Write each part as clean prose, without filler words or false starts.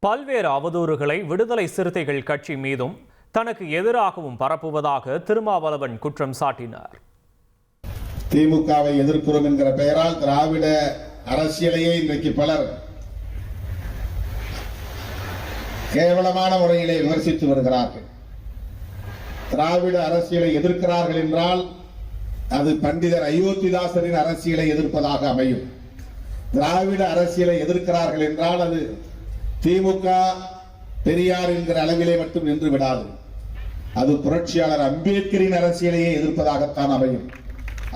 பல்வேறு அவதூறுகளை விடுதலை சிறுத்தைகள் கட்சி மீதும் தனக்கு எதிராகவும் பரப்புவதாக திருமாவளவன் குற்றம் சாட்டினார். திமுகவை எதிர்க்கிறோம் என்கிற பெயரால் திராவிட அரசியலையே இன்றைக்கு பலர் கேவலமான முறையிலே விமர்சித்து வருகிறார்கள். திராவிட அரசியலை எதிர்க்கிறார்கள் என்றால் அது பண்டிதர் அயோத்திதாசரின் அரசியலை எதிர்ப்பதாக அமையும். திராவிட அரசியலை எதிர்க்கிறார்கள் என்றால் அது திமுக பெரியார் என்கிற அளவிலே மட்டும் நின்று விடாது. அது புரட்சியாளர் அம்பேத்கரின் அரசியலையே எதிர்ப்பதாகத்தான் அமையும்.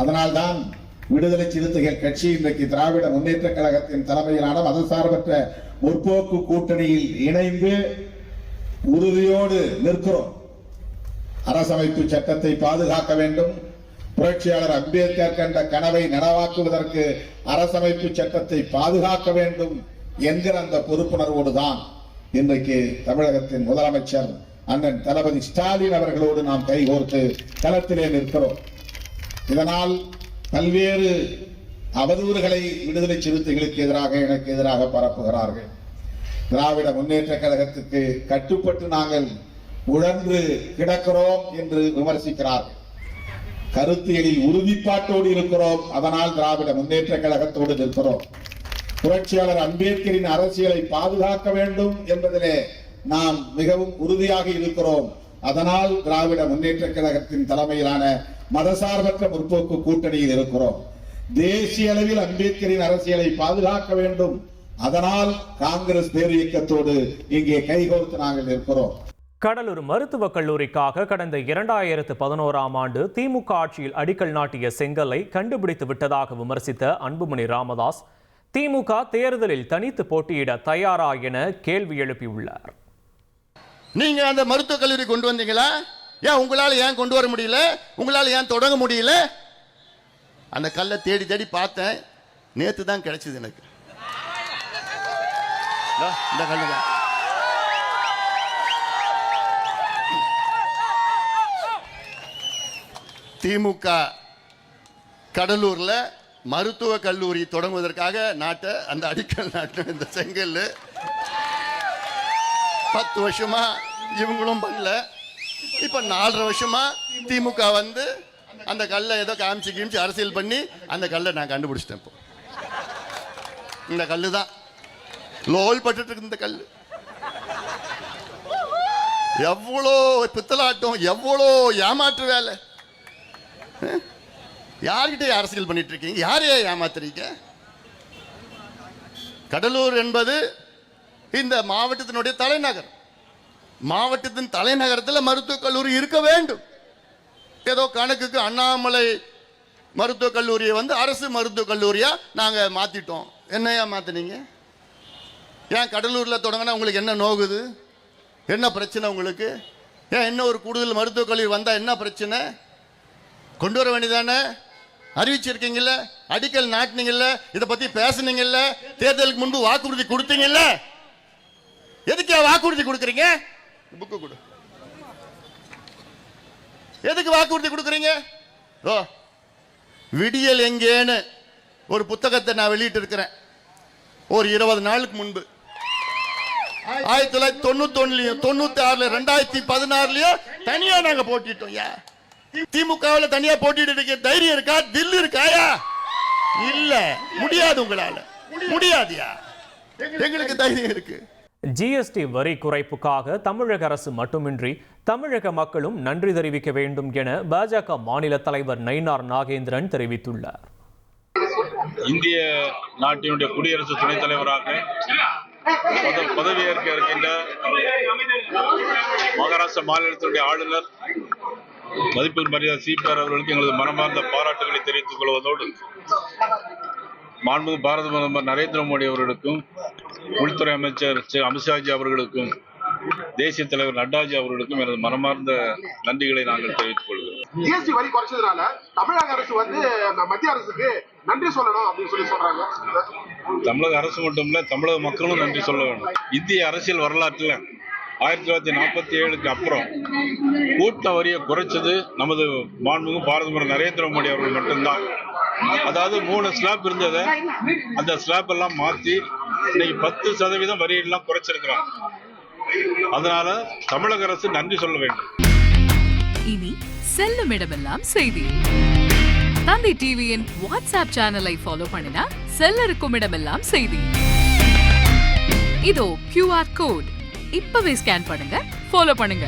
அதனால்தான் விடுதலை சிறுத்தைகள் கட்சி இன்றைக்கு திராவிட முன்னேற்ற கழகத்தின் தலைமையிலான மதசார்பற்ற முற்போக்கு கூட்டணியில் இணைந்து உறுதியோடு நிற்கிறோம். அரசமைப்பு சட்டத்தை பாதுகாக்க வேண்டும், புரட்சியாளர் அம்பேத்கர் கண்ட கனவை நனவாக்குவதற்கு அரசமைப்பு சட்டத்தை பாதுகாக்க வேண்டும் என்கிற அந்த பொறுப்புணர்வோடு தான் இன்றைக்கு தமிழகத்தின் முதலமைச்சர் அண்ணன் தளபதி ஸ்டாலின் அவர்களோடு நாம் கைகோர்த்து களத்திலே நிற்கிறோம். இதனால் பல்வேறு அவதூறுகளை விடுதலை சிறுத்தைகளுக்கு எதிராக எனக்கு எதிராக பரப்புகிறார்கள். திராவிட முன்னேற்ற கழகத்துக்கு கட்டுப்பட்டு நாங்கள் உழன்று கிடக்கிறோம் என்று விமர்சிக்கிறார்கள். கருத்தியலில் உறுதிப்பாட்டோடு இருக்கிறோம், அதனால் திராவிட முன்னேற்ற கழகத்தோடு நிற்கிறோம். புரட்சியாளர் அம்பேத்கரின் அரசியலை பாதுகாக்க வேண்டும் என்பதிலே நாம் மிகவும் உறுதியாக இருக்கிறோம். அதனால் திராவிட முன்னேற்ற கழகத்தின் தலைமையிலான மதசார்பற்ற முற்போக்கு கூட்டணியில் இருக்கிறோம். தேசிய அளவில் அம்பேத்கரின் அரசியலை பாதுகாக்க வேண்டும், அதனால் காங்கிரஸ் பேர் இயக்கத்தோடு இங்கே கைகோர்த்து நாங்கள் இருக்கிறோம். கடலூர் மருத்துவக் கல்லூரிக்காக கடந்த 2011ஆம் ஆண்டு திமுக ஆட்சியில் அடிக்கல் நாட்டிய செங்கல்லை கண்டுபிடித்து விட்டதாக விமர்சித்த அன்புமணி ராமதாஸ் திமுக தேர்தலில் தனித்து போட்டியிட தயாரா என கேள்வி எழுப்பியுள்ளார். நீங்க அந்த மருத்துவக் கல்லூரி கொண்டு வந்தீங்களா? ஏன் உங்களால ஏன் கொண்டு வர முடியல? உங்களால ஏன் தொடங்க முடியல? அந்த கல்லை தேடி தேடி பார்த்தேன், நேத்து தான் கிடைச்சது எனக்கு. இந்த கல்லு தான். திமுக கடலூர்ல மருத்துவ கல்லூரி தொடங்குவதற்காக நாட்ட அந்த அடிக்கல் நாட்டு இந்த செங்கல் 10 வருஷமா இவங்களும் பண்ணல. இப்ப 4.5 வருஷமா திமுக வந்து அந்த கல்லை ஏதோ காமிச்சு அரசியல் பண்ணி அந்த கல்லை நான் கண்டுபிடிச்சிட்டேன். இப்போ இந்த கல்லு தான் லோல் பட்டு இருக்கு. இந்த கல்லு எவ்வளோ பித்தலாட்டம், எவ்வளோ ஏமாற்று வேலை. யார்கிட்ட அரசியல் பண்ணிட்டு இருக்கீங்க? யாரையா ஏமாத்துறீங்க? கடலூர் என்பது இந்த மாவட்டத்தினுடைய தலைநகர். மாவட்டத்தின் தலைநகரத்தில் மருத்துவக் கல்லூரி இருக்க வேண்டும். ஏதோ கணக்குக்கு அண்ணாமலை மருத்துவக் கல்லூரியை வந்து அரசு மருத்துவக் கல்லூரியா நாங்க மாத்திட்டோம். என்னையா மாத்தினீங்க? ஏன் கடலூர்ல தொடங்கினா உங்களுக்கு என்ன நோகுது? என்ன பிரச்சனை உங்களுக்கு? ஏன் என்ன ஒரு கூடுதல் மருத்துவக் கல்லூரி வந்தா என்ன பிரச்சனை? கொண்டு வர வேண்டியதானே? அறிவிச்சிருக்கீங்கல்ல, அடிக்கல் நாட்டினீங்கல்ல, இதை பத்தி பேசுனீங்கல்ல, தேர்தலுக்கு முன்பு வாக்குறுதி கொடுத்தீங்கல்ல. எதுக்கு வாக்குறுதி கொடுக்குறீங்க? புக்கு கொடு. எதுக்கு வாக்குறுதி கொடுக்குறீங்க? ஓ, விடியல் எங்கேன்னு ஒரு புத்தகத்தை நான் வெளியிட்டு இருக்கிறேன். ஒரு 20 நாளுக்கு முன்பு 1991லயும் 96ல 2016லயும் தனியா நாங்க போட்டிட்டோம். திமுகவுல தனியா போட்டிட்டு தைரியம் இருக்கா? தில்லு இருக்காயா? இல்ல, முடியாது. உங்களால முடியாதியா? எங்களுக்கு தைரியம் இருக்கு. ஜிஎஸ்டி வரி குறைப்புக்காக தமிழக அரசு மட்டுமின்றி தமிழக மக்களும் நன்றி தெரிவிக்க வேண்டும் என பாஜக மாநில தலைவர் நயினார் நாகேந்திரன் தெரிவித்துள்ளார். இந்திய நாட்டினுடைய குடியரசு துணைத் தலைவராக பதவியேற்க இருக்கின்ற மகாராஷ்டிரா மாநிலத்தினுடைய ஆளுநர் மதிப்பில் மரியாதை சிபிஆர் அவர்களுக்கு எங்களது மனமார்ந்த பாராட்டுகளை தெரிவித்துக் கொள்வதோடு மாண்புமிகு பாரத பிரதமர் நரேந்திர மோடி அவர்களுக்கும் உள்துறை அமைச்சர் அமித்ஷாஜி அவர்களுக்கும் தேசிய தலைவர் நட்டாஜி அவர்களுக்கும் எனது மனமார்ந்த நன்றிகளை நாங்கள் தெரிவித்துக் கொள்கிறோம். ஜிஎஸ்டி வரி குறைச்சதுனால தமிழக அரசு வந்து மத்திய அரசுக்கு நன்றி சொல்லணும் அப்படின்னு சொல்லி சொல்றாங்க. தமிழக அரசு மட்டுமில்ல, தமிழக மக்களும் நன்றி சொல்ல வேண்டும். இந்திய அரசியல் வரலாற்றில் 1947க்கு அப்புறம் கூட்ட வரியை குறைச்சது நமது மாண்புமிகு பாரத பிரதமர் நரேந்திர மோடி அவர்கள் மட்டும்தான். அதாவது 3 ஸ்லாப் இருந்ததை அந்த ஸ்லாப் எல்லாம் மாத்தி இன்னைக்கு 10% வரி எல்லாம் குறைச்சிருக்கிறாங்க. அதனால தமிழக அரசு நன்றி சொல்ல வேண்டும். இனி செல்லும் இடமெல்லாம் செய்தி. தந்தை டிவியின் வாட்ஸ்அப் சேனலை ஃபாலோ பண்ணினா செல்ல இருக்கும் இடமெல்லாம் செய்தி. இதோ QR கோட் இப்பவே ஸ்கேன் பண்ணுங்க, ஃபாலோ பண்ணுங்க.